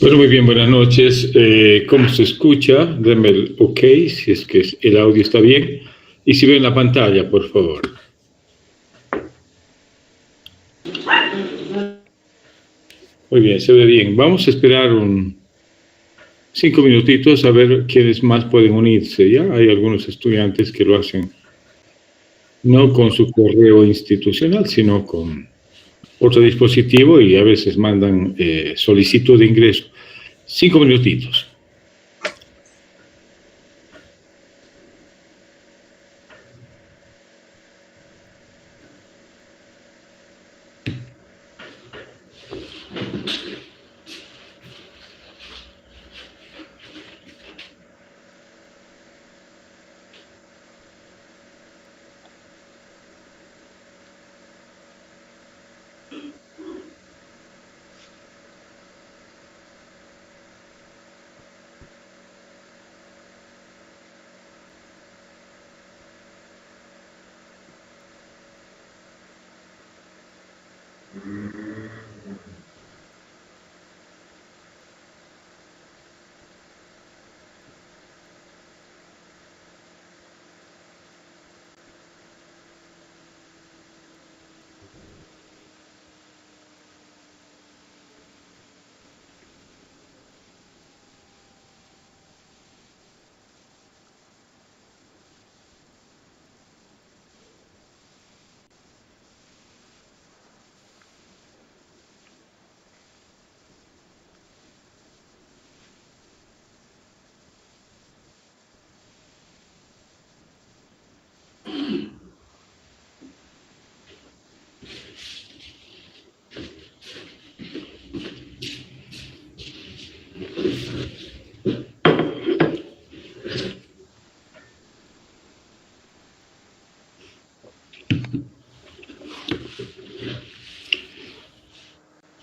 Bueno, muy bien, buenas noches. ¿Cómo se escucha? Denme el OK, si es que el audio está bien. Y si ven la pantalla, por favor. Muy bien, se ve bien. Vamos a esperar 5 minutitos a ver quiénes más pueden unirse. Ya hay algunos estudiantes que lo hacen no con su correo institucional, sino con otro dispositivo y a veces mandan solicitud de ingreso. 5 minutitos.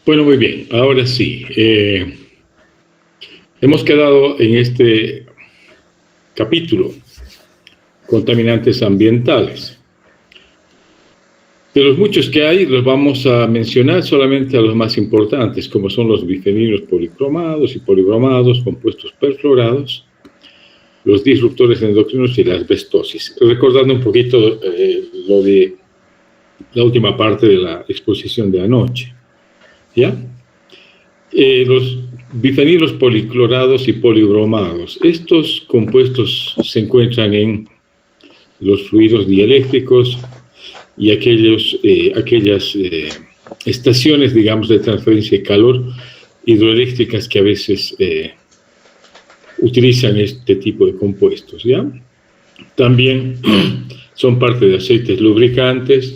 Bueno, muy bien. Ahora sí. Hemos quedado en este capítulo, contaminantes ambientales. De los muchos que hay, los vamos a mencionar solamente a los más importantes, como son los bifenilos policromados y polibromados, compuestos perfluorados, los disruptores endocrinos y la asbestosis. Recordando un poquito lo de la última parte de la exposición de anoche. ¿Ya? Los bifenilos policlorados y polibromados. Estos compuestos se encuentran en los fluidos dieléctricos y aquellas estaciones, digamos, de transferencia de calor hidroeléctricas que a veces utilizan este tipo de compuestos, ¿ya? También son parte de aceites lubricantes,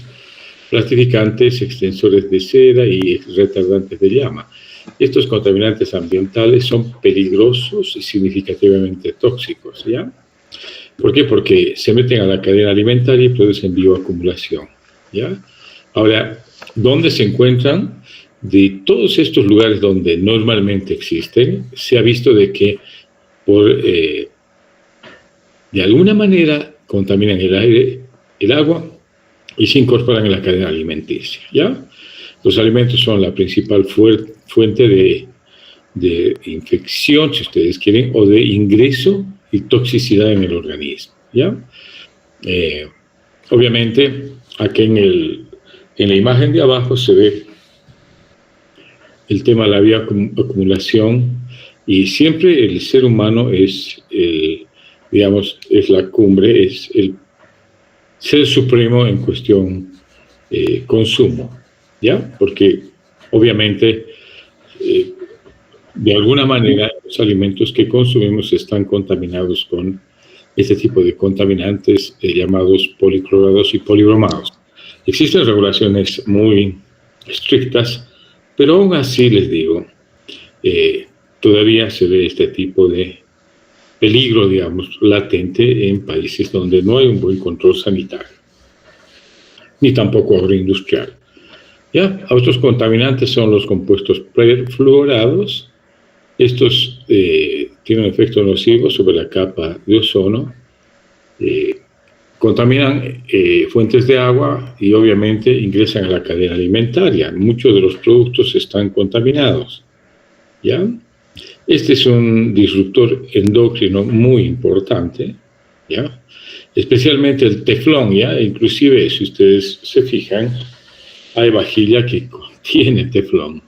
plastificantes, extensores de cera y retardantes de llama. Estos contaminantes ambientales son peligrosos y significativamente tóxicos, ¿ya? ¿Por qué? Porque se meten a la cadena alimentaria y producen bioacumulación, ¿ya? Ahora, ¿dónde se encuentran? De todos estos lugares donde normalmente existen, se ha visto de que de alguna manera contaminan el aire, el agua, y se incorporan en la cadena alimenticia, ¿ya? Los alimentos son la principal fuente de infección, si ustedes quieren, o de ingreso y toxicidad en el organismo, ¿ya? Obviamente, aquí en la imagen de abajo se ve el tema de la bioacumulación, y siempre el ser humano es la cumbre, es el ser supremo en cuestión consumo, ¿ya? Porque obviamente de alguna manera los alimentos que consumimos están contaminados con este tipo de contaminantes llamados policlorados y polibromados. Existen regulaciones muy estrictas, pero aún así les digo, todavía se ve este tipo de peligro, digamos, latente en países donde no hay un buen control sanitario, ni tampoco agroindustrial. ¿Ya? Otros contaminantes son los compuestos perfluorados. Estos tienen un efecto nocivo sobre la capa de ozono, contaminan fuentes de agua y obviamente ingresan a la cadena alimentaria. Muchos de los productos están contaminados, ¿ya? Este es un disruptor endocrino muy importante, ¿ya? Especialmente el teflón, ¿ya? Inclusive, si ustedes se fijan, hay vajilla que contiene teflón,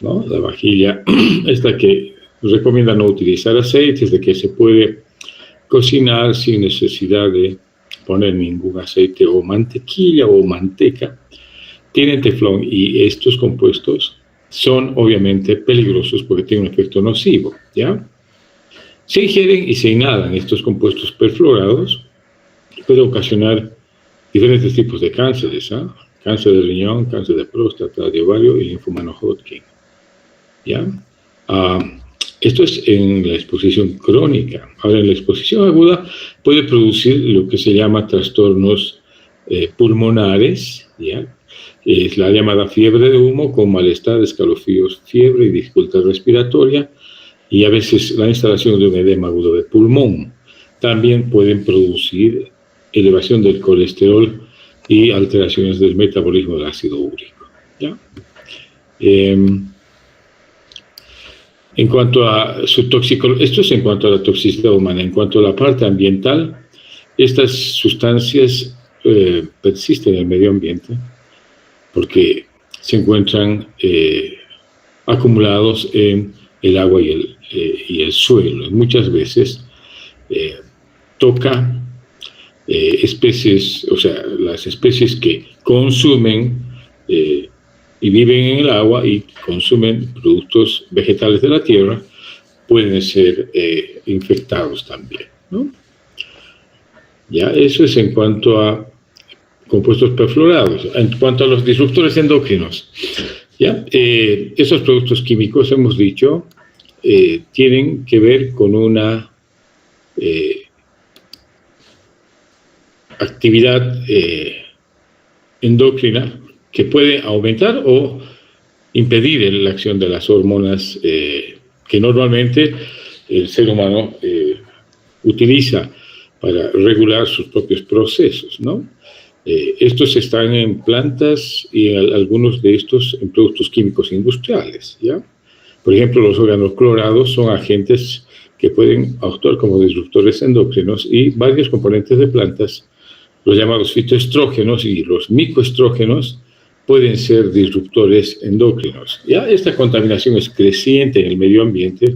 ¿no? La vajilla esta que recomienda no utilizar aceites, de que se puede cocinar sin necesidad de poner ningún aceite o mantequilla o manteca, tiene teflón, y estos compuestos son obviamente peligrosos porque tienen un efecto nocivo, ¿ya? Se ingieren y se inhalan estos compuestos perfluorados, puede ocasionar diferentes tipos de cánceres, ¿eh? Cáncer de riñón, cáncer de próstata, de ovario y linfoma no Hodgkin, ¿ya? Esto es en la exposición crónica. Ahora, en la exposición aguda puede producir lo que se llama trastornos pulmonares, ¿ya? Es la llamada fiebre de humo, con malestar, escalofríos, fiebre y dificultad respiratoria, y a veces la instalación de un edema agudo de pulmón. También pueden producir elevación del colesterol y alteraciones del metabolismo del ácido úrico, ¿ya? En cuanto a su toxicología, esto es en cuanto a la toxicidad humana. En cuanto a la parte ambiental, estas sustancias persisten en el medio ambiente porque se encuentran acumulados en el agua y el suelo. Muchas veces toca especies, o sea, las especies que consumen y viven en el agua y consumen productos vegetales de la tierra, pueden ser infectados también, ¿no? Ya, eso es en cuanto a compuestos perfluorados. En cuanto a los disruptores endócrinos, ¿ya? Esos productos químicos, hemos dicho, tienen que ver con una actividad endocrina que puede aumentar o impedir la acción de las hormonas que normalmente el ser humano utiliza para regular sus propios procesos, ¿no? Estos están en plantas y algunos de estos en productos químicos industriales, ¿ya? Por ejemplo, los organoclorados son agentes que pueden actuar como disruptores endócrinos, y varios componentes de plantas, los llamados fitoestrógenos y los micoestrógenos, pueden ser disruptores endócrinos. Ya esta contaminación es creciente en el medio ambiente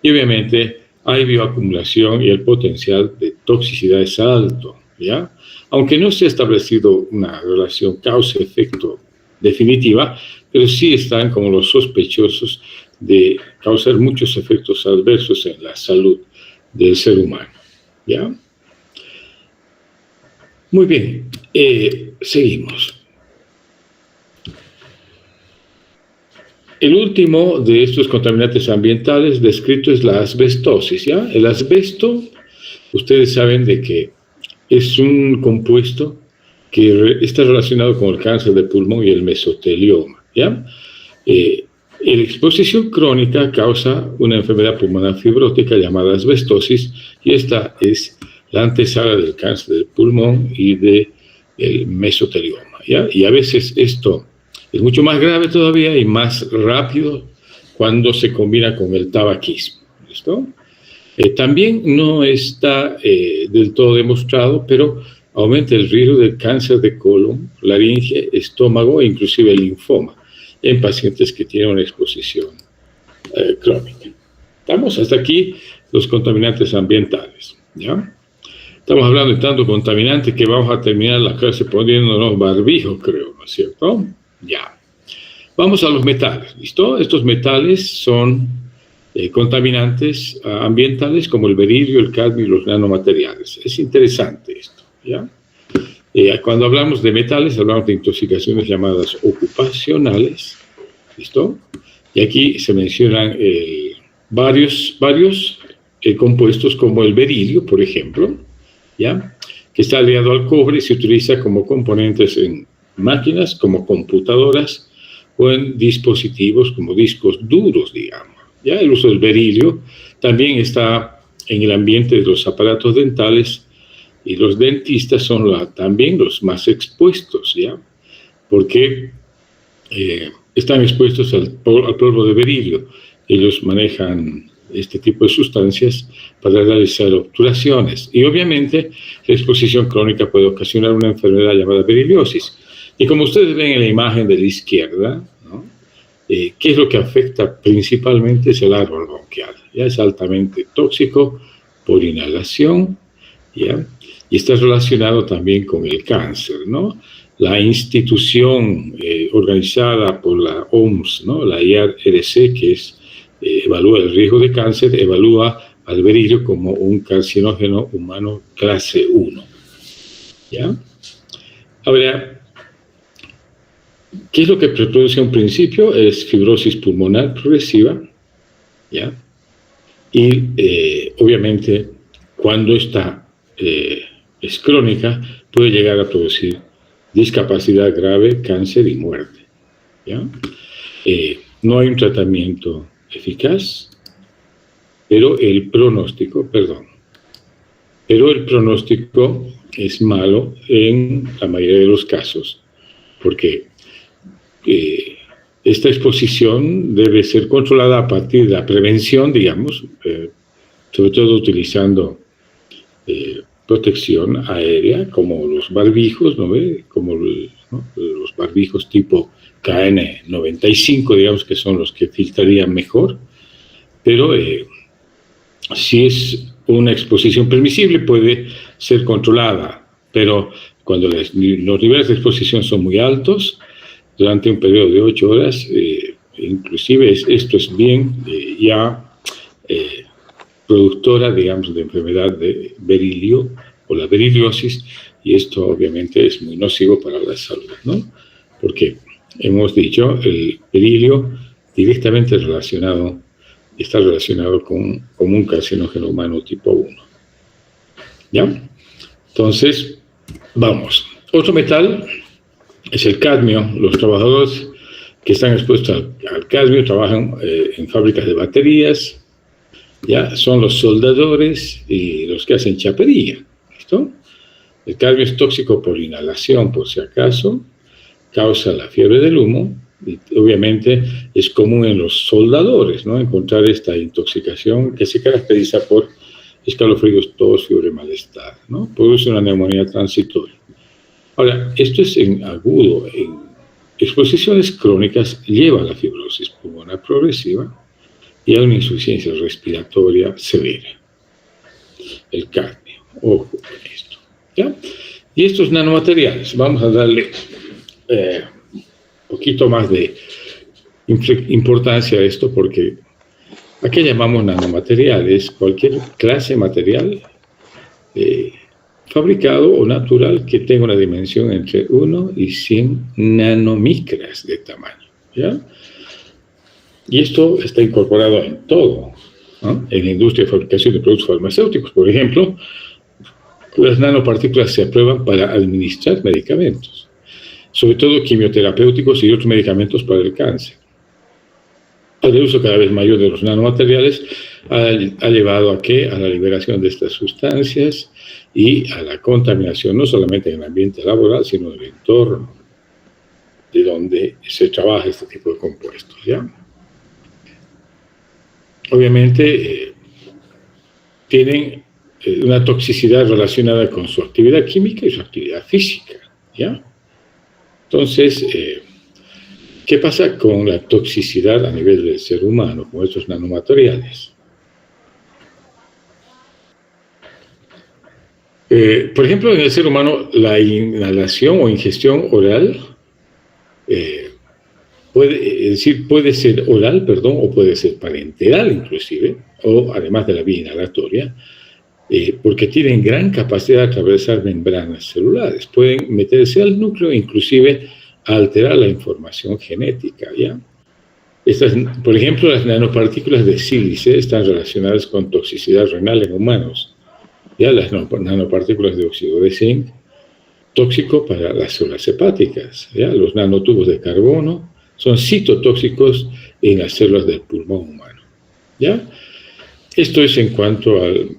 y obviamente hay bioacumulación y el potencial de toxicidad es alto, ¿ya? Aunque no se ha establecido una relación causa-efecto definitiva, pero sí están como los sospechosos de causar muchos efectos adversos en la salud del ser humano, ¿ya? Muy bien, seguimos. El último de estos contaminantes ambientales descrito es la asbestosis, ¿ya? El asbesto, ustedes saben de que es un compuesto que está relacionado con el cáncer de pulmón y el mesotelioma, ¿ya? La exposición crónica causa una enfermedad pulmonar fibrótica llamada asbestosis, y esta es la antesala del cáncer del pulmón y del mesotelioma, ¿ya? Y a veces esto es mucho más grave todavía y más rápido cuando se combina con el tabaquismo, ¿listo? También no está del todo demostrado, pero aumenta el riesgo de cáncer de colon, laringe, estómago e inclusive el linfoma en pacientes que tienen una exposición crónica. ¿Estamos? Hasta aquí los contaminantes ambientales, ¿ya? Estamos hablando de tanto contaminante que vamos a terminar la clase poniéndonos barbijo, creo, ¿no es cierto? Ya. Vamos a los metales, ¿listo? Estos metales son contaminantes ambientales como el berilio, el cadmio y los nanomateriales. Es interesante esto, ¿ya? Cuando hablamos de metales, hablamos de intoxicaciones llamadas ocupacionales, ¿listo? Y aquí se mencionan varios compuestos como el berilio, por ejemplo, ¿ya? Que está ligado al cobre y se utiliza como componentes en máquinas como computadoras o en dispositivos como discos duros, digamos, ¿ya? El uso del berilio también está en el ambiente de los aparatos dentales, y los dentistas son también los más expuestos, ¿ya? Porque están expuestos al polvo de berilio. Ellos manejan este tipo de sustancias para realizar obturaciones. Y obviamente la exposición crónica puede ocasionar una enfermedad llamada beriliosis. Y como ustedes ven en la imagen de la izquierda, ¿no? ¿Qué es lo que afecta principalmente? Es el árbol bronquial. ¿Ya? Es altamente tóxico por inhalación, ¿ya? Y está relacionado también con el cáncer, ¿no? La institución organizada por la OMS, ¿no? La IARC, que evalúa el riesgo de cáncer, evalúa al berilio como un carcinógeno humano clase 1. ¿Ya? Ahora, ¿qué es lo que produce un principio? Es fibrosis pulmonar progresiva, ¿ya? Y obviamente, cuando esta es crónica, puede llegar a producir discapacidad grave, cáncer y muerte, ¿ya? No hay un tratamiento eficaz, pero el pronóstico es malo en la mayoría de los casos, porque esta exposición debe ser controlada a partir de la prevención, digamos, sobre todo utilizando protección aérea, como los barbijos, ¿no ve? Como los barbijos tipo KN95, digamos, que son los que filtrarían mejor, pero si es una exposición permisible puede ser controlada, pero cuando los niveles de exposición son muy altos, durante un periodo de 8 horas, inclusive esto es bien productora, digamos, de enfermedad de berilio o la beriliosis, y esto obviamente es muy nocivo para la salud, ¿no? Porque hemos dicho, el berilio directamente está relacionado con un carcinógeno humano tipo 1. ¿Ya? Entonces, vamos. Otro metal es el cadmio. Los trabajadores que están expuestos al cadmio trabajan en fábricas de baterías, ¿ya? Son los soldadores y los que hacen chapería. ¿Listo? El cadmio es tóxico por inhalación, por si acaso, causa la fiebre del humo, y obviamente es común en los soldadores, ¿no? Encontrar esta intoxicación que se caracteriza por escalofríos, tos, fiebre, malestar, ¿no? Produce una neumonía transitoria. Ahora, esto es en agudo. En exposiciones crónicas lleva a la fibrosis pulmonar progresiva y a una insuficiencia respiratoria severa. El cadmio, ojo con esto, ¿ya? Y estos nanomateriales, vamos a darle un poquito más de importancia a esto, porque ¿a qué llamamos nanomateriales? Cualquier clase de material fabricado o natural que tenga una dimensión entre 1 y 100 nanomicras de tamaño, ¿ya? Y esto está incorporado en todo, ¿no? En la industria de fabricación de productos farmacéuticos, por ejemplo, las nanopartículas se aprueban para administrar medicamentos, sobre todo quimioterapéuticos y otros medicamentos para el cáncer. El uso cada vez mayor de los nanomateriales ha llevado a la liberación de estas sustancias y a la contaminación, no solamente en el ambiente laboral, sino en el entorno de donde se trabaja este tipo de compuestos, ¿ya? Obviamente tienen una toxicidad relacionada con su actividad química y su actividad física, ¿ya? Entonces, ¿qué pasa con la toxicidad a nivel del ser humano con estos nanomateriales? Por ejemplo, en el ser humano, la inhalación o ingestión oral puede ser oral, o puede ser parenteral inclusive, o además de la vía inhalatoria, porque tienen gran capacidad de atravesar membranas celulares. Pueden meterse al núcleo, inclusive a alterar la información genética, ¿ya? Por ejemplo, las nanopartículas de sílice están relacionadas con toxicidad renal en humanos. Ya las nanopartículas de óxido de zinc, tóxico para las células hepáticas. ¿Ya? Los nanotubos de carbono son citotóxicos en las células del pulmón humano. ¿ya? Esto es en cuanto al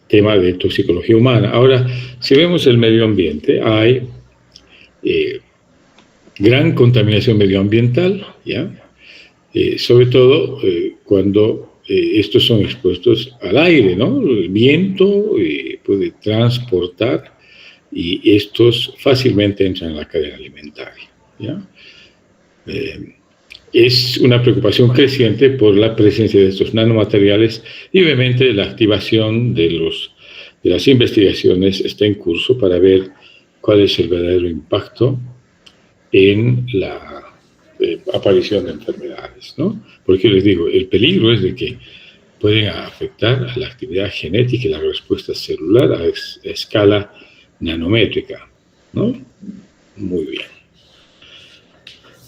tema de toxicología humana. Ahora, si vemos el medio ambiente, hay gran contaminación medioambiental, ¿ya? Sobre todo cuando estos son expuestos al aire, ¿no? El viento puede transportar y estos fácilmente entran en la cadena alimentaria, ¿ya? Es una preocupación creciente por la presencia de estos nanomateriales y obviamente la activación de las investigaciones está en curso para ver cuál es el verdadero impacto en la aparición de enfermedades, ¿no? Porque les digo, el peligro es de que pueden afectar a la actividad genética y la respuesta celular a escala nanométrica, ¿no? Muy bien.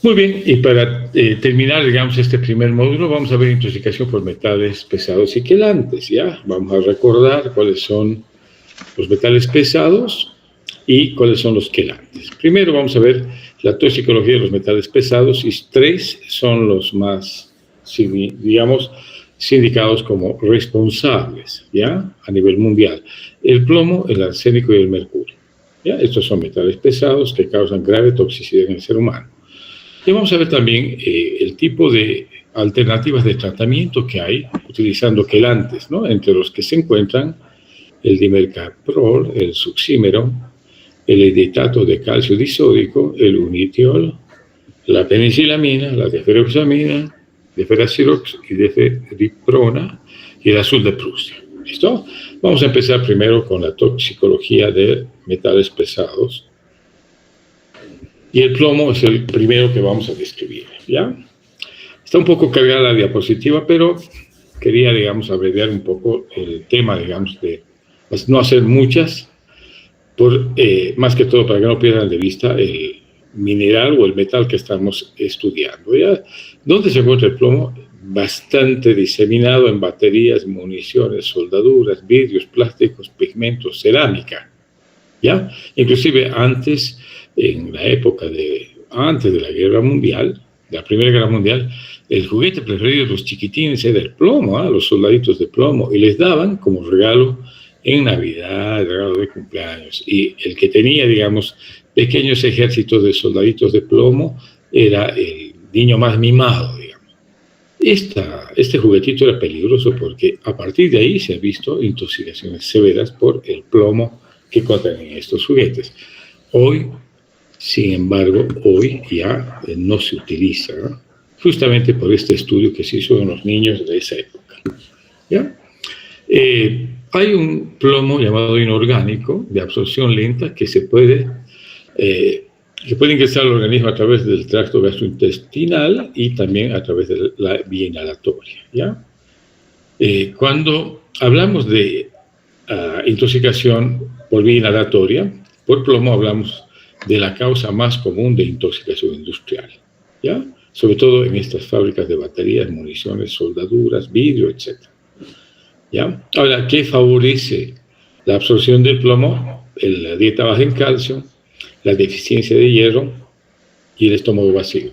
Muy bien, y para terminar, digamos, este primer módulo, vamos a ver intoxicación por metales pesados y quelantes, ¿ya? Vamos a recordar cuáles son los metales pesados y cuáles son los quelantes. Primero vamos a ver la toxicología de los metales pesados y 3 son los más, digamos, sindicados como responsables, ¿ya? A nivel mundial. El plomo, el arsénico y el mercurio, ¿ya? Estos son metales pesados que causan grave toxicidad en el ser humano. Y vamos a ver también el tipo de alternativas de tratamiento que hay utilizando quelantes, ¿no? Entre los que se encuentran el dimercaprol, el succímero, el editato de calcio disódico, el unitiol, la penicilamina, la deferoxamina, deferacirox y deferiprona y el azul de Prusia. ¿Listo? Vamos a empezar primero con la toxicología de metales pesados. Y el plomo es el primero que vamos a describir, ¿ya? Está un poco cargada la diapositiva, pero quería, digamos, abreviar un poco el tema, digamos, de no hacer muchas, más que todo para que no pierdan de vista el mineral o el metal que estamos estudiando, ¿ya? ¿Dónde se encuentra el plomo? Bastante diseminado en baterías, municiones, soldaduras, vidrios, plásticos, pigmentos, cerámica, ¿ya? Inclusive antes, en la época antes de la Guerra Mundial, la Primera Guerra Mundial, el juguete preferido de los chiquitines era el plomo, los soldaditos de plomo, y les daban como regalo en Navidad, regalo de cumpleaños. Y el que tenía, digamos, pequeños ejércitos de soldaditos de plomo era el niño más mimado, digamos. Este juguetito era peligroso porque a partir de ahí se han visto intoxicaciones severas por el plomo que contienen estos juguetes. Hoy, sin embargo, ya no se utiliza, ¿no? Justamente por este estudio que se hizo en los niños de esa época, ¿ya? Hay un plomo llamado inorgánico de absorción lenta que puede ingresar al organismo a través del tracto gastrointestinal y también a través de la vía inhalatoria, ¿ya? Cuando hablamos de intoxicación por vía inhalatoria, por plomo hablamos de la causa más común de intoxicación industrial, ¿ya? Sobre todo en estas fábricas de baterías, municiones, soldaduras, vidrio, etc. ¿Ya? Ahora, ¿qué favorece la absorción del plomo? La dieta baja en calcio, la deficiencia de hierro y el estómago vacío.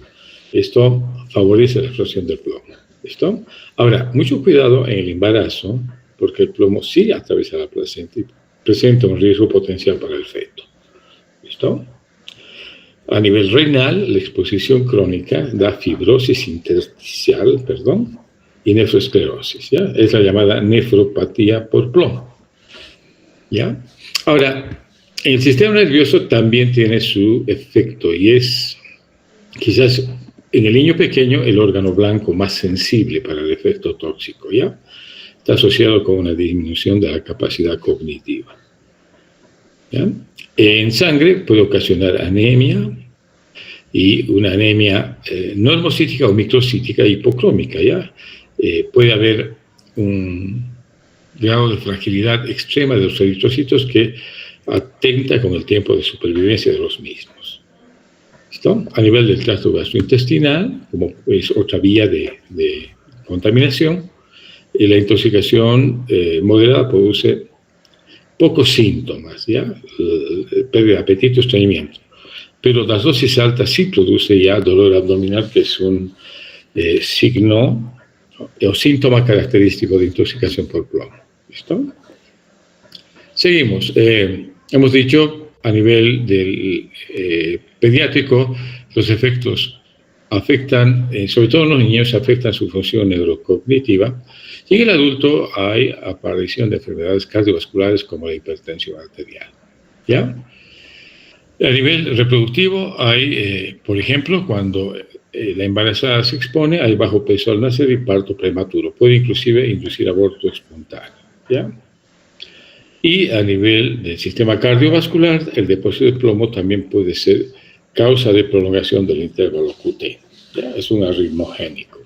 Esto favorece la absorción del plomo. ¿Listo? Ahora, mucho cuidado en el embarazo, porque el plomo sí atraviesa la placenta y presenta un riesgo potencial para el feto. ¿Listo? A nivel renal, la exposición crónica da fibrosis intersticial, y nefroesclerosis, ¿ya? Es la llamada nefropatía por plomo, ¿ya? Ahora, el sistema nervioso también tiene su efecto y es quizás en el niño pequeño el órgano blanco más sensible para el efecto tóxico, ¿ya? Está asociado con una disminución de la capacidad cognitiva, ¿ya? En sangre puede ocasionar anemia y una anemia no hermocítica o microcítica hipocrómica, ¿ya? Puede haber un grado de fragilidad extrema de los eritrocitos que atenta con el tiempo de supervivencia de los mismos. ¿Listo? A nivel del tracto gastrointestinal, como es otra vía de contaminación, la intoxicación moderada produce pocos síntomas, ¿ya? Pérdida de apetito, estreñimiento. Pero las dosis altas sí produce ya dolor abdominal, que es un signo o síntoma característico de intoxicación por plomo. ¿Listo? Seguimos. Hemos dicho a nivel del pediátrico, los efectos afectan, sobre todo en los niños, afectan su función neurocognitiva, y en el adulto hay aparición de enfermedades cardiovasculares como la hipertensión arterial. ¿Ya? A nivel reproductivo hay, por ejemplo, cuando la embarazada se expone, hay bajo peso al nacer y parto prematuro. Puede inclusive inducir aborto espontáneo. ¿Ya? Y a nivel del sistema cardiovascular, el depósito de plomo también puede ser causa de prolongación del intervalo QT. ¿Ya? Es un arritmogénico.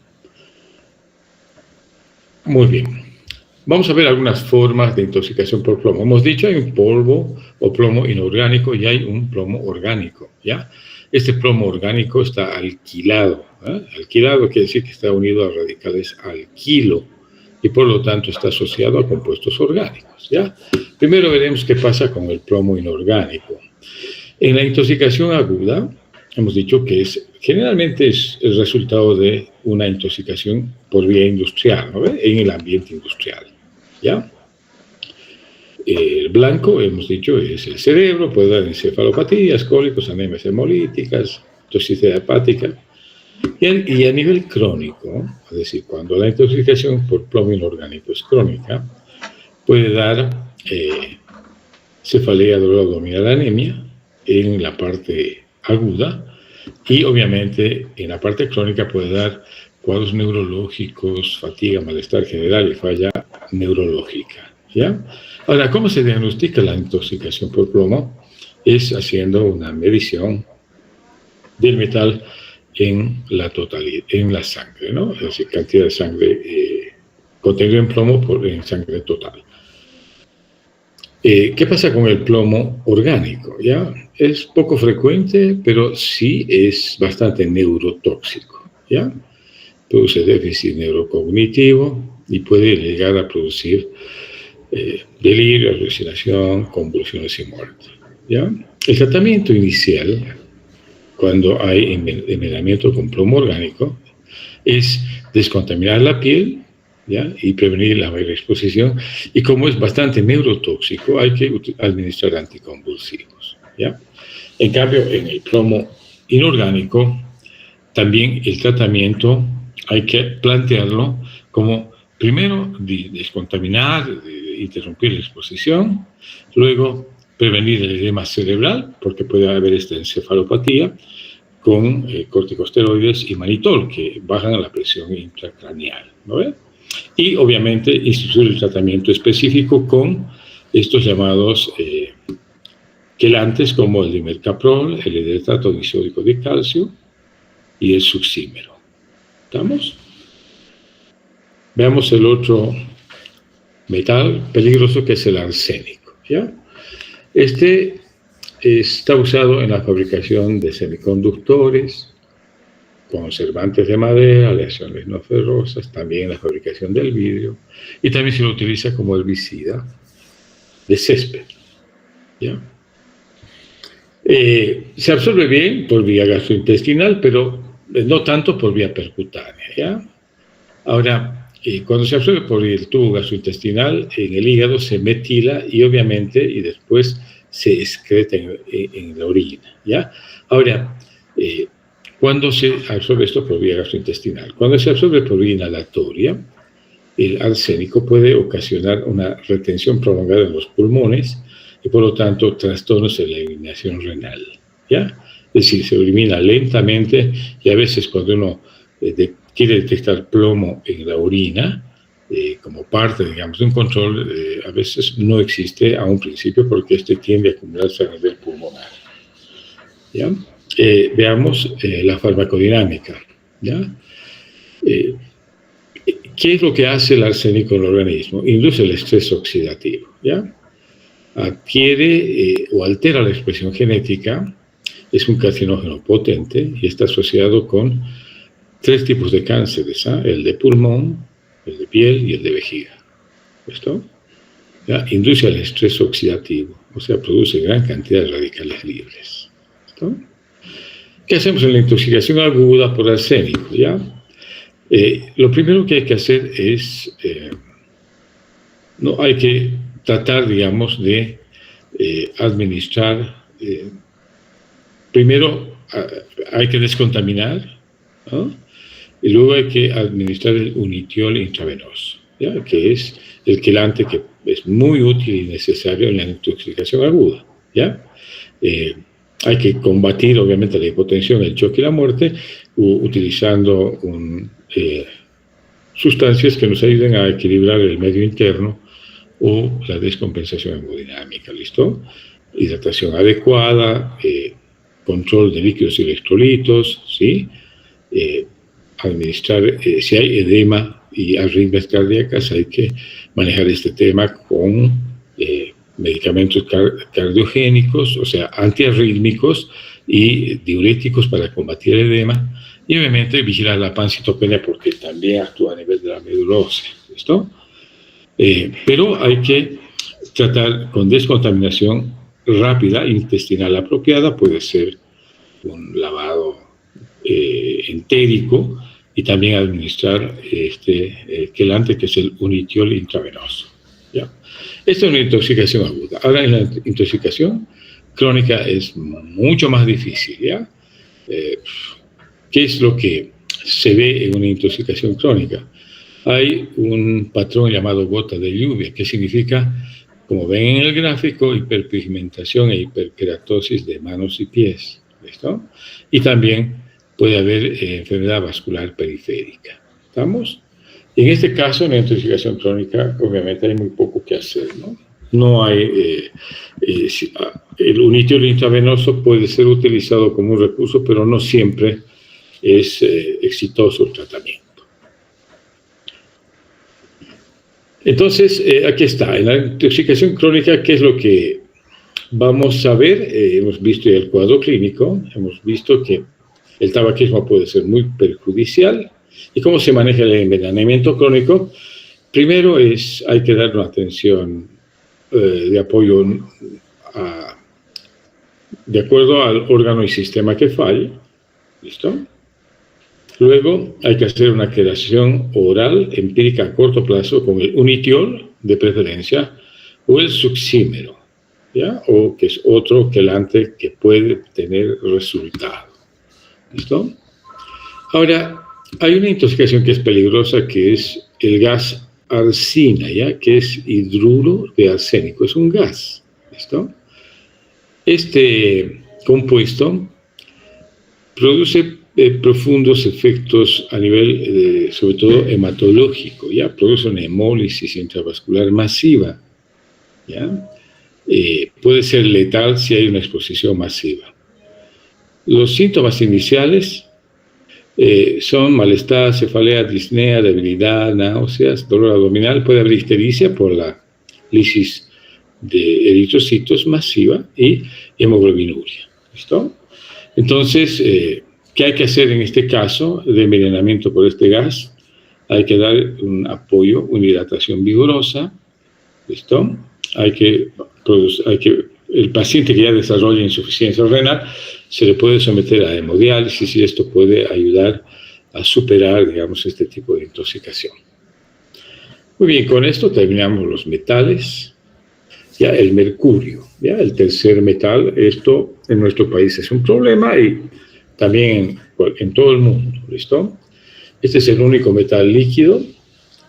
Muy bien. Vamos a ver algunas formas de intoxicación por plomo. Hemos dicho hay un polvo o plomo inorgánico y hay un plomo orgánico. ¿Ya? Este plomo orgánico está alquilado. Alquilado quiere decir que está unido a radicales alquilo y por lo tanto está asociado a compuestos orgánicos. ¿Ya? Primero veremos qué pasa con el plomo inorgánico. En la intoxicación aguda, hemos dicho que generalmente es el resultado de una intoxicación por vía industrial, ¿no? En el ambiente industrial. ¿Ya? El blanco, hemos dicho, es el cerebro, puede dar encefalopatías, cólicos, anemias hemolíticas, toxicidad hepática. Y a nivel crónico, es decir, cuando la intoxicación por plomo inorgánico es crónica, puede dar cefalea, dolor abdominal, anemia en la parte aguda y obviamente en la parte crónica puede dar cuadros neurológicos, fatiga, malestar general y falla neurológica. ¿Ya? Ahora, ¿cómo se diagnostica la intoxicación por plomo? Es haciendo una medición del metal en la totalidad, en la sangre, ¿no? Es decir, cantidad de sangre contenida en plomo en sangre total. ¿Qué pasa con el plomo orgánico? ¿Ya? Es poco frecuente, pero sí es bastante neurotóxico. ¿Ya? Produce déficit neurocognitivo y puede llegar a producir delirio, alucinación, convulsiones y muerte. ¿Ya? El tratamiento inicial, cuando hay envenenamiento con plomo orgánico, es descontaminar la piel, ¿ya? Y prevenir la mayor exposición. Y como es bastante neurotóxico, hay que administrar anticonvulsivos. ¿Ya? En cambio, en el plomo inorgánico, también el tratamiento hay que plantearlo como, primero, descontaminar, interrumpir la exposición, luego prevenir el edema cerebral, porque puede haber esta encefalopatía, con corticosteroides y manitol, que bajan la presión intracraneal, ¿no ve? Y obviamente instituir el tratamiento específico con estos llamados quelantes como el dimercaprol, el hidrato disódico de calcio y el succímero. ¿Estamos? Veamos el otro metal peligroso que es el arsénico. ¿Ya? Este está usado en la fabricación de semiconductores, conservantes de madera, aleaciones no ferrosas, también en la fabricación del vidrio, y también se lo utiliza como herbicida de césped. ¿Ya? Se absorbe bien por vía gastrointestinal, pero no tanto por vía percutánea. ¿Ya? Ahora, cuando se absorbe por el tubo gastrointestinal, en el hígado se metila y obviamente y después se excreta en la orina. ¿Ya? Ahora, cuando se absorbe esto por vía gastrointestinal, cuando se absorbe por vía inhalatoria, el arsénico puede ocasionar una retención prolongada en los pulmones y por lo tanto trastornos en la eliminación renal. ¿Ya? Es decir, se elimina lentamente y a veces cuando uno quiere detectar plomo en la orina, como parte, digamos, de un control, a veces no existe a un principio porque este tiende a acumularse a nivel pulmonar. ¿Ya? Veamos la farmacodinámica. ¿Ya? ¿Qué es lo que hace el arsénico en el organismo? Induce el estrés oxidativo. ¿Ya? Adquiere o altera la expresión genética, es un carcinógeno potente y está asociado con 3 tipos de cánceres, el de pulmón, el de piel y el de vejiga. ¿Esto? ¿Ya? Induce el estrés oxidativo, o sea, produce gran cantidad de radicales libres. ¿Esto? ¿Qué hacemos en la intoxicación aguda por arsénico? ¿Ya? Lo primero que hay que hacer es, no hay que tratar, digamos, de administrar, primero hay que descontaminar, ¿no? Y luego hay que administrar el unitiol intravenoso, ¿ya? Que es el quelante que es muy útil y necesario en la intoxicación aguda, ¿ya? Hay que combatir, obviamente, la hipotensión, el choque y la muerte utilizando sustancias que nos ayuden a equilibrar el medio interno o la descompensación hemodinámica, ¿listo? Hidratación adecuada, control de líquidos y electrolitos, ¿sí? Administrar, si hay edema y arritmias cardíacas, hay que manejar este tema con medicamentos cardiogénicos, o sea, antiarrítmicos y diuréticos para combatir el edema, y obviamente vigilar la pancitopenia porque también actúa a nivel de la médula ósea, ¿listo? Pero hay que tratar con descontaminación rápida intestinal apropiada, puede ser un lavado entérico, y también administrar quelante, que es el unitiol intravenoso, ¿ya? Esta es una intoxicación aguda. Ahora, en la intoxicación crónica es mucho más difícil, ¿ya? ¿Qué es lo que se ve en una intoxicación crónica? Hay un patrón llamado gota de lluvia, que significa, como ven en el gráfico, hiperpigmentación e hiperkeratosis de manos y pies, ¿listo? Y también puede haber enfermedad vascular periférica, ¿estamos? En este caso, en la intoxicación crónica, obviamente hay muy poco que hacer, ¿no? No hay, el unitiol intravenoso puede ser utilizado como un recurso, pero no siempre es exitoso el tratamiento. Entonces, aquí está, en la intoxicación crónica, ¿qué es lo que vamos a ver? Hemos visto el cuadro clínico, hemos visto que el tabaquismo puede ser muy perjudicial. ¿Y cómo se maneja el envenenamiento crónico? Primero hay que dar una atención de apoyo de acuerdo al órgano y sistema que falle, ¿listo? Luego hay que hacer una quedación oral empírica a corto plazo con el unitiol, de preferencia, o el succímero, ¿ya? O que es otro quelante que puede tener resultado, ¿listo? Ahora, hay una intoxicación que es peligrosa, que es el gas arsina, ¿ya? Que es hidruro de arsénico, es un gas, ¿listo? Este compuesto produce profundos efectos a nivel, sobre todo, hematológico, ¿ya? Produce una hemólisis intravascular masiva, ¿ya? Puede ser letal si hay una exposición masiva. Los síntomas iniciales son malestar, cefalea, disnea, debilidad, náuseas, dolor abdominal, puede haber ictericia por la lisis de eritrocitos masiva y hemoglobinuria, ¿listo? Entonces, ¿qué hay que hacer en este caso de envenenamiento por este gas? Hay que dar un apoyo, una hidratación vigorosa, ¿listo? El paciente que ya desarrolla insuficiencia renal se le puede someter a hemodiálisis y esto puede ayudar a superar, digamos, este tipo de intoxicación. Muy bien, con esto terminamos los metales. Ya el mercurio, ya el tercer metal, esto en nuestro país es un problema y también en todo el mundo, ¿listo? Este es el único metal líquido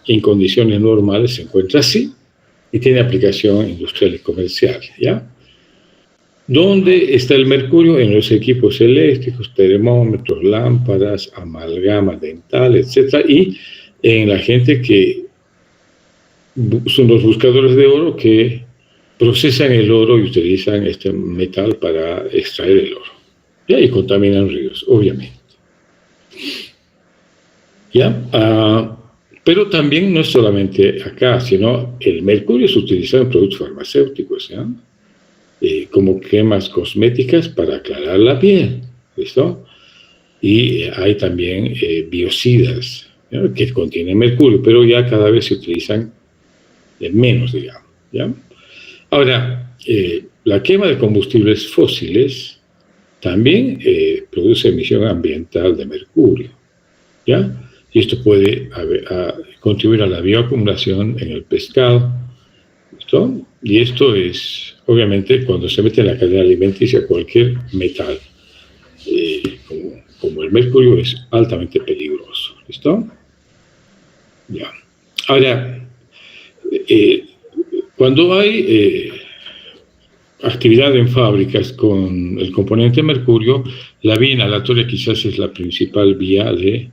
que en condiciones normales se encuentra así y tiene aplicación industrial y comercial, ¿ya? ¿Dónde está el mercurio? En los equipos eléctricos, termómetros, lámparas, amalgama dental, etc. Y en la gente que son los buscadores de oro que procesan el oro y utilizan este metal para extraer el oro. ¿Ya? Y contaminan ríos, obviamente. ¿Ya? Pero también no es solamente acá, sino el mercurio es utilizado en productos farmacéuticos, ¿ya? Como cremas cosméticas para aclarar la piel, ¿listo? Y hay también biocidas, ¿ya? Que contienen mercurio, pero ya cada vez se utilizan menos, digamos, ¿ya? Ahora, la quema de combustibles fósiles también produce emisión ambiental de mercurio, ¿ya? y esto puede contribuir a la bioacumulación en el pescado. ¿Listo? Y esto es, obviamente, cuando se mete en la cadena alimenticia cualquier metal, como el mercurio, es altamente peligroso. ¿Listo? Ya. Ahora, cuando hay actividad en fábricas con el componente mercurio, la vía inhalatoria quizás es la principal vía de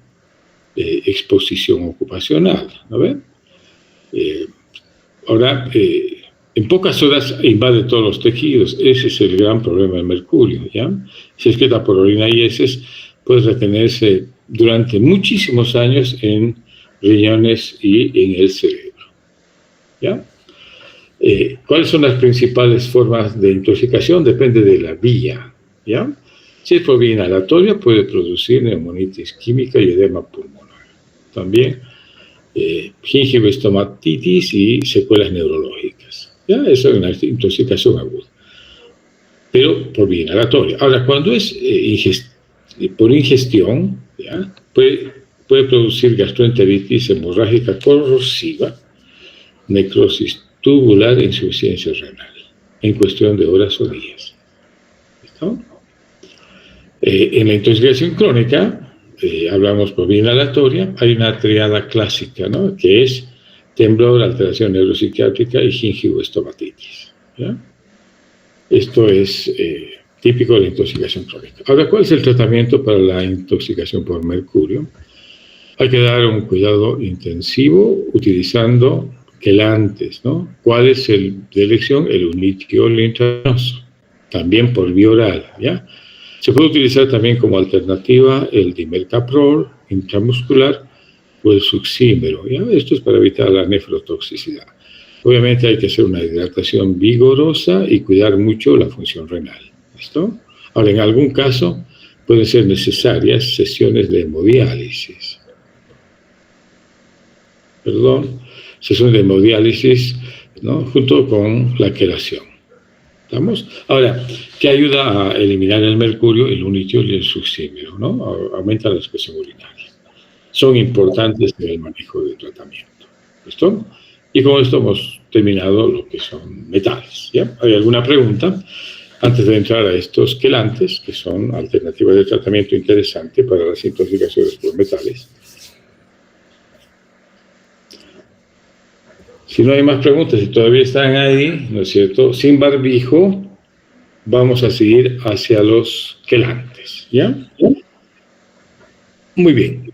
exposición ocupacional, ¿no ven? Ahora, en pocas horas invade todos los tejidos. Ese es el gran problema del mercurio, ¿ya? Si es que por orina y heces puede retenerse durante muchísimos años en riñones y en el cerebro, ¿ya? ¿Cuáles son las principales formas de intoxicación? Depende de la vía, ¿ya? Si es por vía inhalatoria, puede producir neumonitis química y edema pulmonar. También gingivoestomatitis y secuelas neurológicas, ¿ya? Eso es una intoxicación aguda, pero por vía inhalatoria. Ahora, cuando es por ingestión, ¿ya? Puede producir gastroenteritis hemorrágica corrosiva, necrosis tubular e insuficiencia renal, en cuestión de horas o días. ¿Listo? En la intoxicación crónica, hablamos por vía inhalatoria, hay una triada clásica, ¿no? Que es temblor, alteración neuropsiquiátrica y gingivoestomatitis, ¿ya? Esto es típico de la intoxicación crónica. Ahora, ¿cuál es el tratamiento para la intoxicación por mercurio? Hay que dar un cuidado intensivo utilizando quelantes, ¿no? ¿Cuál es el de elección? El unitiol intravenoso, también por vía oral, ¿ya? Se puede utilizar también como alternativa el dimercaprol intramuscular o el succímero, ¿ya? Esto es para evitar la nefrotoxicidad. Obviamente hay que hacer una hidratación vigorosa y cuidar mucho la función renal. ¿Listo? Ahora, en algún caso pueden ser necesarias sesiones de hemodiálisis. Sesiones de hemodiálisis, ¿no? Junto con la quelación. ¿Estamos? Ahora, ¿qué ayuda a eliminar el mercurio, el unitiol y el succímero, ¿no? Aumenta la excreción urinaria. Son importantes en el manejo del tratamiento. ¿Listo? Y con esto hemos terminado lo que son metales, ¿ya? ¿Hay alguna pregunta? Antes de entrar a estos quelantes, que son alternativas de tratamiento interesante para las intoxicaciones por metales. Si no hay más preguntas, si todavía están ahí, ¿no es cierto? Sin barbijo, vamos a seguir hacia los quelantes, ¿ya? Muy bien.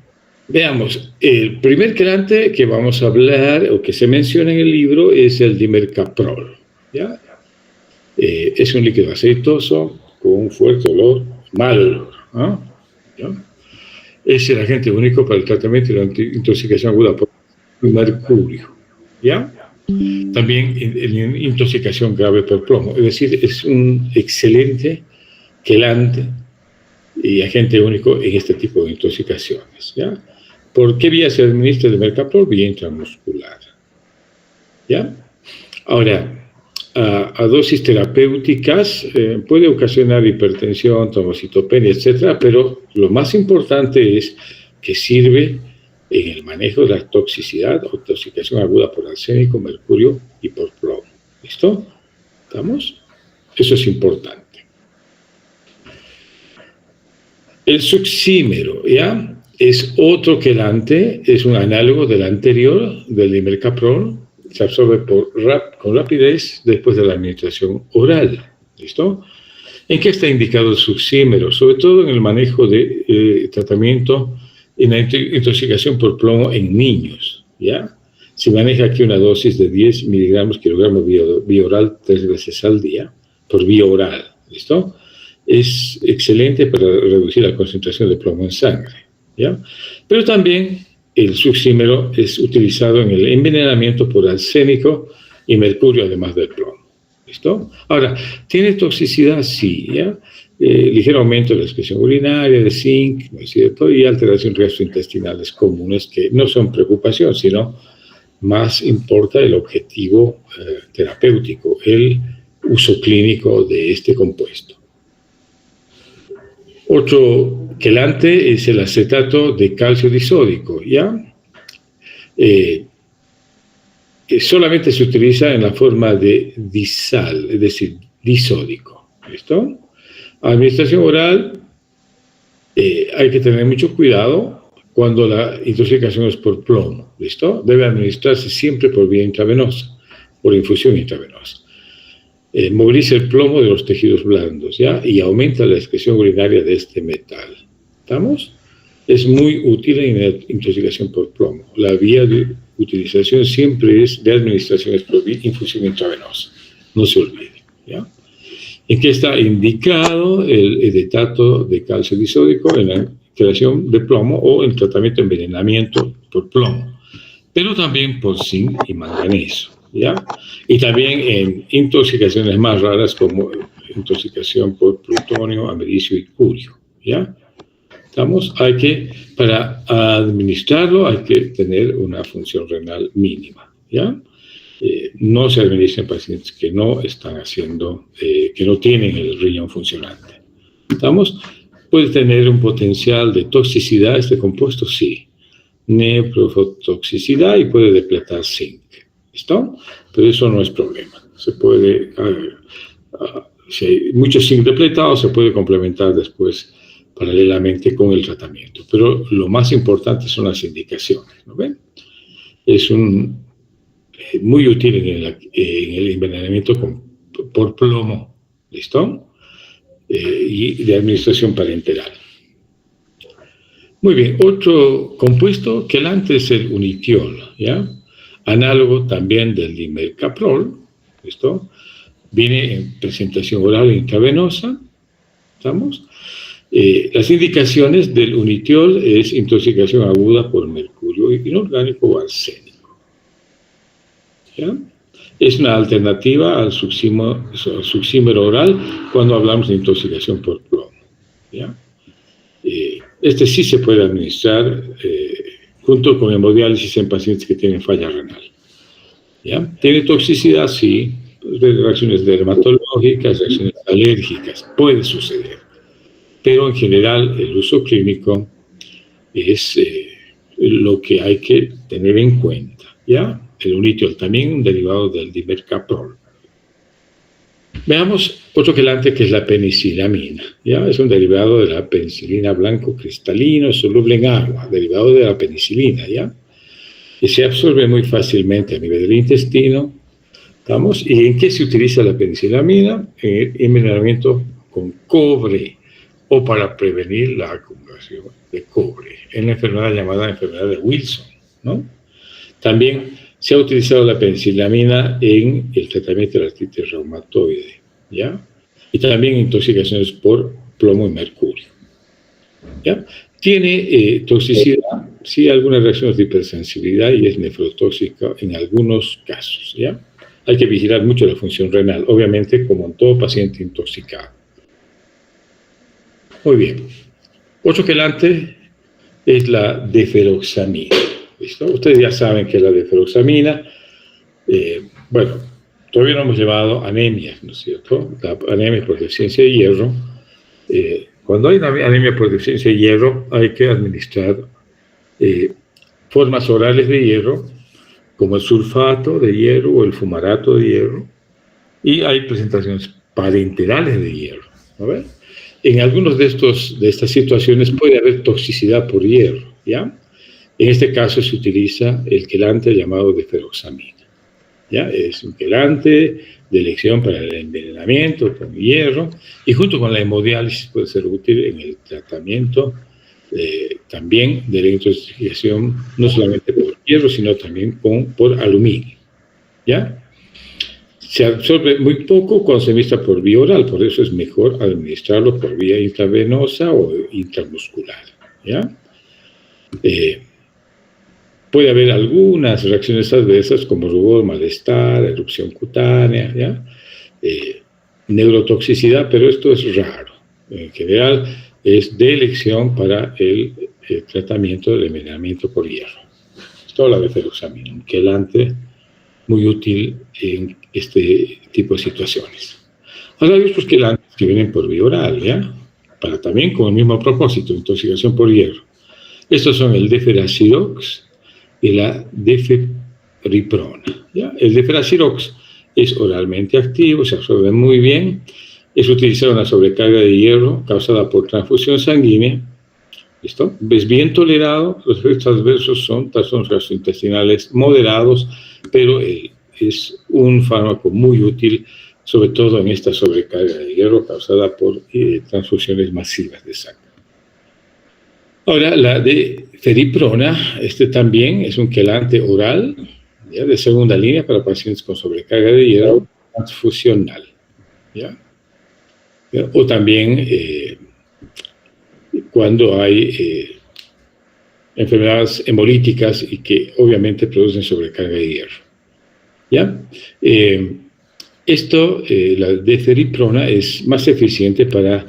Veamos, el primer quelante que vamos a hablar, o que se menciona en el libro, es el dimercaprol, ¿ya? Es un líquido aceitoso con un fuerte olor, mal olor, ¿no? ¿Ya? Es el agente único para el tratamiento de la intoxicación aguda por mercurio, ¿ya? También en intoxicación grave por plomo, es decir, es un excelente quelante y agente único en este tipo de intoxicaciones, ¿ya? ¿Por qué vía se administra el dimercaprol? Vía intramuscular, ¿ya? Ahora, a dosis terapéuticas puede ocasionar hipertensión, trombocitopenia, etcétera, pero lo más importante es que sirve en el manejo de la toxicidad o intoxicación aguda por arsénico, mercurio y por plomo. ¿Listo? ¿Estamos? Eso es importante. El succímero, ¿ya? Es otro quelante, es un análogo del anterior, del dimercaprol. Se absorbe con rapidez después de la administración oral. ¿Listo? ¿En qué está indicado el succímero? Sobre todo en el manejo de tratamiento en la intoxicación por plomo en niños, ¿ya? Se maneja aquí una dosis de 10 miligramos kilogramos vía oral 3 veces al día, por vía oral, ¿listo? Es excelente para reducir la concentración de plomo en sangre, ¿ya? Pero también el succímero es utilizado en el envenenamiento por arsénico y mercurio, además del plomo, ¿listo? Ahora, ¿tiene toxicidad? Sí, ¿ya? Ligero aumento de la excreción urinaria, de zinc, ¿no es cierto? Y alteración gastrointestinales comunes que no son preocupación, sino más importa el objetivo terapéutico, el uso clínico de este compuesto. Otro quelante es el acetato de calcio disódico, ¿ya? Solamente se utiliza en la forma de disal, es decir, disódico. ¿Listo? Administración oral, hay que tener mucho cuidado cuando la intoxicación es por plomo. ¿Listo? Debe administrarse siempre por vía intravenosa, por infusión intravenosa. Moviliza el plomo de los tejidos blandos, ¿ya? Y aumenta la excreción urinaria de este metal. ¿Estamos? Es muy útil en la intoxicación por plomo. La vía de utilización siempre es de administración, es por infusión intravenosa. No se olvide, ¿ya? ¿En qué está indicado el edetato de calcio disódico? En la creación de plomo o en tratamiento de envenenamiento por plomo, pero también por zinc y manganeso, ¿ya? Y también en intoxicaciones más raras como intoxicación por plutonio, americio y curio, ¿ya? ¿Estamos? Para administrarlo hay que tener una función renal mínima, ¿ya? No se administra en pacientes que no están que no tienen el riñón funcionante. ¿Estamos? Puede tener un potencial de toxicidad este compuesto, sí. Nefrotoxicidad y puede depletar zinc. ¿Listo? Pero eso no es problema. Se puede, si hay mucho zinc depletado, se puede complementar después paralelamente con el tratamiento. Pero lo más importante son las indicaciones, ¿no ven? Es muy útil en el envenenamiento por plomo, ¿listo? Y de administración parenteral. Muy bien, otro compuesto quelante es el unitiol, ¿ya? Análogo también del dimercaprol, ¿listo? Viene en presentación oral e intravenosa, ¿estamos? Las indicaciones del unitiol es intoxicación aguda por mercurio inorgánico o arsénico, ¿ya? Es una alternativa al succímero oral cuando hablamos de intoxicación por plomo, ¿ya? Este sí se puede administrar junto con hemodiálisis en pacientes que tienen falla renal, ¿ya? ¿Tiene toxicidad? Sí. Reacciones dermatológicas, reacciones alérgicas, puede suceder. Pero en general el uso clínico es lo que hay que tener en cuenta, ¿ya? El unitiol, también un derivado del dimercaprol. Veamos otro quelante que es la penicilamina, ¿ya? Es un derivado de la penicilina blanco cristalino soluble en agua, derivado de la penicilina, ¿ya? Y se absorbe muy fácilmente a nivel del intestino, ¿estamos? ¿Y en qué se utiliza la penicilamina? En el envenenamiento con cobre, o para prevenir la acumulación de cobre, en la enfermedad llamada enfermedad de Wilson, ¿no? También se ha utilizado la penicilamina en el tratamiento de la artritis reumatoide, ¿ya? Y también intoxicaciones por plomo y mercurio, ¿ya? Tiene toxicidad, sí, algunas reacciones de hipersensibilidad y es nefrotóxica en algunos casos, ¿ya? Hay que vigilar mucho la función renal, obviamente, como en todo paciente intoxicado. Muy bien. Otro quelante es la deferoxamina. ¿Listo? Ustedes ya saben que la deferoxamina, bueno, todavía no hemos llevado anemias, ¿no es cierto? La anemia por deficiencia de hierro. Cuando hay una anemia por deficiencia de hierro, hay que administrar formas orales de hierro, como el sulfato de hierro o el fumarato de hierro, y hay presentaciones parenterales de hierro, ¿no ven? En algunos de estas situaciones puede haber toxicidad por hierro, ¿ya? En este caso se utiliza el quelante llamado deferoxamina, ¿ya? Es un quelante de elección para el envenenamiento con hierro y junto con la hemodiálisis puede ser útil en el tratamiento también de la intoxicación, no solamente por hierro, sino también por aluminio, ¿ya? Se absorbe muy poco cuando se administra por vía oral, por eso es mejor administrarlo por vía intravenosa o intramuscular, ¿ya? Puede haber algunas reacciones adversas como rubor, malestar, erupción cutánea, ¿ya? Neurotoxicidad, pero esto es raro. En general es de elección para el tratamiento del envenenamiento por hierro. Esto es la deferoxamina, un quelante muy útil en este tipo de situaciones. Ahora hay otros quelantes que vienen por vía oral, ¿ya? para también con el mismo propósito, intoxicación por hierro. Estos son el Deferacirox y la Deferiprona. ¿Ya? El Deferacirox es oralmente activo, se absorbe muy bien, es utilizado en la sobrecarga de hierro causada por transfusión sanguínea. ¿Listo? Es bien tolerado, los efectos adversos son trastornos gastrointestinales moderados, pero es un fármaco muy útil, sobre todo en esta sobrecarga de hierro causada por transfusiones masivas de sangre. Ahora, la Deferiprona, también es un quelante oral, ¿ya? De segunda línea para pacientes con sobrecarga de hierro transfusional. ¿Ya? O también cuando hay enfermedades hemolíticas y que obviamente producen sobrecarga de hierro. ¿Ya? La Deferiprona es más eficiente para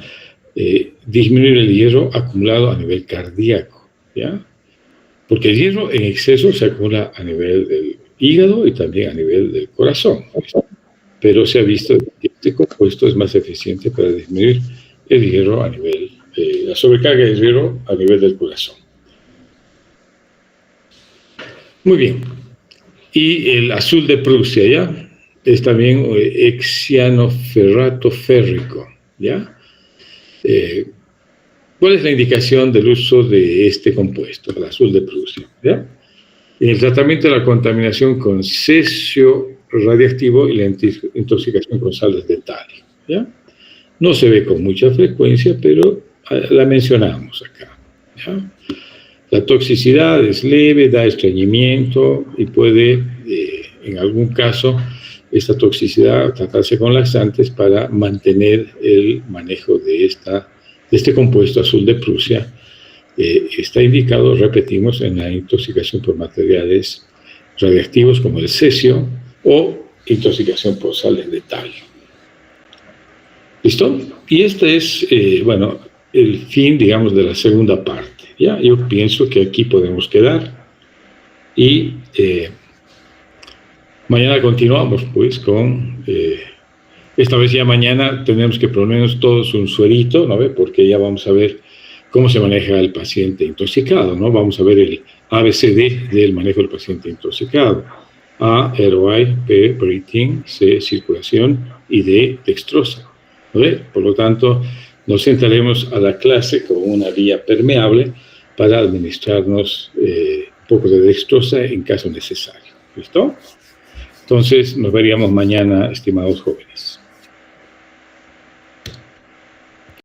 disminuir el hierro acumulado a nivel cardíaco, ¿ya? Porque el hierro en exceso se acumula a nivel del hígado y también a nivel del corazón, ¿no? Pero se ha visto que este compuesto es más eficiente para disminuir el hierro a nivel, la sobrecarga de hierro a nivel del corazón. Muy bien. Y el azul de Prusia, ¿ya? Es también hexanoferrato férrico, ¿ya? ¿Cuál es la indicación del uso de este compuesto, el azul de Prusia? ¿Ya? En el tratamiento de la contaminación con cesio radiactivo y la intoxicación con sales de talio, ¿ya? No se ve con mucha frecuencia, pero la mencionamos acá, ¿ya? La toxicidad es leve, da estreñimiento y puede, en algún caso, esta toxicidad tratarse con laxantes para mantener el manejo de este compuesto azul de Prusia. Está indicado, repetimos, en la intoxicación por materiales radiactivos como el cesio o intoxicación por sales de talio. ¿Listo? Y este es, el fin, digamos, de la segunda parte. ¿Ya? Yo pienso que aquí podemos quedar y mañana continuamos pues con, esta vez ya mañana tenemos que por lo menos todos un suerito, ¿no? Porque ya vamos a ver cómo se maneja el paciente intoxicado, ¿no? Vamos a ver el ABCD del manejo del paciente intoxicado. A, ROI, P, breathing, C, circulación y D, dextrosa. ¿No? Por lo tanto, nos sentaremos a la clase con una vía permeable para administrarnos un poco de dextrosa en caso necesario. ¿Listo? Entonces, nos veríamos mañana, estimados jóvenes.